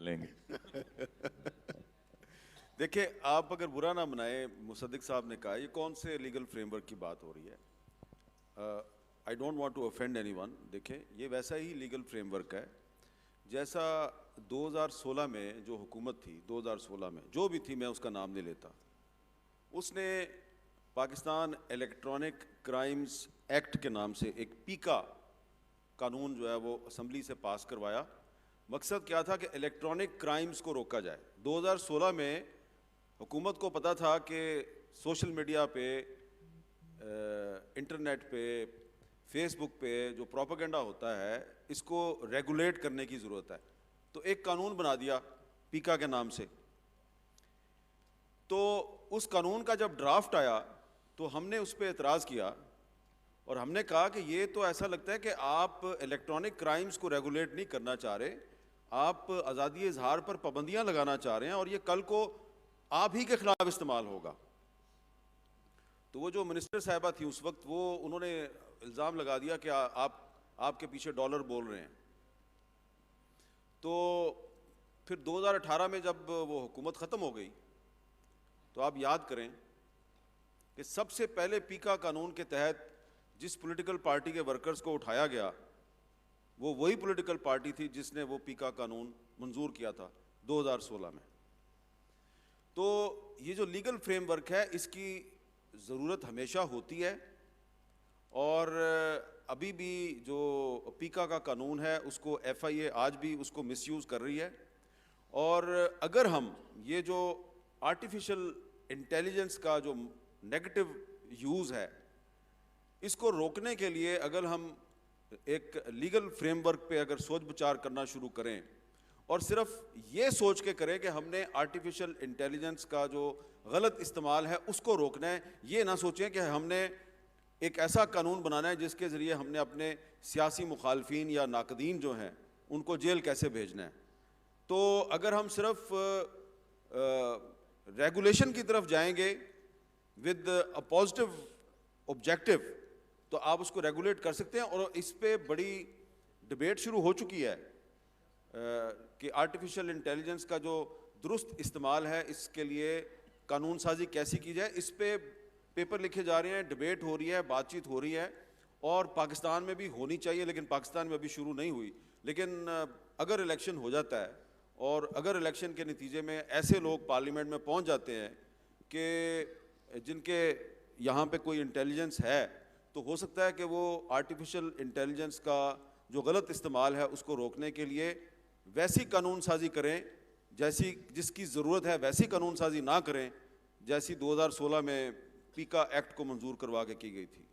لیں گے. دیکھیں آپ اگر برا نہ منائیں، مصدق صاحب نے کہا یہ کون سے لیگل فریم ورک کی بات ہو رہی ہے. I don't want to offend anyone. دیکھیں یہ ویسا ہی لیگل فریم ورک ہے جیسا 2016 میں جو حکومت تھی، 2016 میں جو بھی تھی، میں اس کا نام نہیں لیتا، اس نے پاکستان الیکٹرانک کرائمز ایکٹ کے نام سے ایک پیکا قانون جو ہے وہ اسمبلی سے پاس کروایا. مقصد کیا تھا کہ الیکٹرانک کرائمز کو روکا جائے. 2016 میں حکومت کو پتہ تھا کہ سوشل میڈیا پہ، انٹرنیٹ پہ، فیس بک پہ جو پروپیگنڈا ہوتا ہے اس کو ریگولیٹ کرنے کی ضرورت ہے. تو ایک قانون بنا دیا پیکا کے نام سے. تو اس قانون کا جب ڈرافٹ آیا تو ہم نے اس پہ اعتراض کیا اور ہم نے کہا کہ یہ تو ایسا لگتا ہے کہ آپ الیکٹرانک کرائمز کو ریگولیٹ نہیں کرنا چاہ رہے، آپ آزادی اظہار پر پابندیاں لگانا چاہ رہے ہیں اور یہ کل کو آپ ہی کے خلاف استعمال ہوگا. تو وہ جو منسٹر صاحبہ تھی اس وقت، وہ انہوں نے الزام لگا دیا کہ آپ کے پیچھے ڈالر بول رہے ہیں. تو پھر 2018 میں جب وہ حکومت ختم ہو گئی تو آپ یاد کریں کہ سب سے پہلے پیکا قانون کے تحت جس پولیٹیکل پارٹی کے ورکرز کو اٹھایا گیا وہ وہی پولیٹیکل پارٹی تھی جس نے وہ پیکا قانون منظور کیا تھا 2016 میں. تو یہ جو لیگل فریم ورک ہے اس کی ضرورت ہمیشہ ہوتی ہے، اور ابھی بھی جو پیکا کا قانون ہے اس کو ایف آئی اے آج بھی اس کو مس یوز کر رہی ہے. اور اگر ہم یہ جو آرٹیفیشل انٹیلیجنس کا جو نیگیٹو یوز ہے اس کو روکنے کے لیے اگر ہم ایک لیگل فریم ورک پہ اگر سوچ بچار کرنا شروع کریں اور صرف یہ سوچ کے کریں کہ ہم نے آرٹیفیشل انٹیلیجنس کا جو غلط استعمال ہے اس کو روکنا ہے، یہ نہ سوچیں کہ ہم نے ایک ایسا قانون بنانا ہے جس کے ذریعے ہم نے اپنے سیاسی مخالفین یا ناقدین جو ہیں ان کو جیل کیسے بھیجنا ہے. تو اگر ہم صرف ریگولیشن کی طرف جائیں گے ود اے پازیٹیو آبجیکٹو تو آپ اس کو ریگولیٹ کر سکتے ہیں. اور اس پہ بڑی ڈبیٹ شروع ہو چکی ہے کہ آرٹیفیشل انٹیلیجنس کا جو درست استعمال ہے اس کے لیے قانون سازی کیسی کی جائے. اس پہ پیپر لکھے جا رہے ہیں، ڈبیٹ ہو رہی ہے، بات چیت ہو رہی ہے، اور پاکستان میں بھی ہونی چاہیے لیکن پاکستان میں ابھی شروع نہیں ہوئی. لیکن اگر الیکشن ہو جاتا ہے اور اگر الیکشن کے نتیجے میں ایسے لوگ پارلیمنٹ میں پہنچ جاتے ہیں کہ جن کے یہاں پہ کوئی انٹیلیجنس ہے تو ہو سکتا ہے کہ وہ آرٹیفیشل انٹیلیجنس کا جو غلط استعمال ہے اس کو روکنے کے لیے ویسی قانون سازی کریں جیسی جس کی ضرورت ہے، ویسی قانون سازی نہ کریں جیسی 2016 میں پیکا ایکٹ کو منظور کروا کے کی گئی تھی.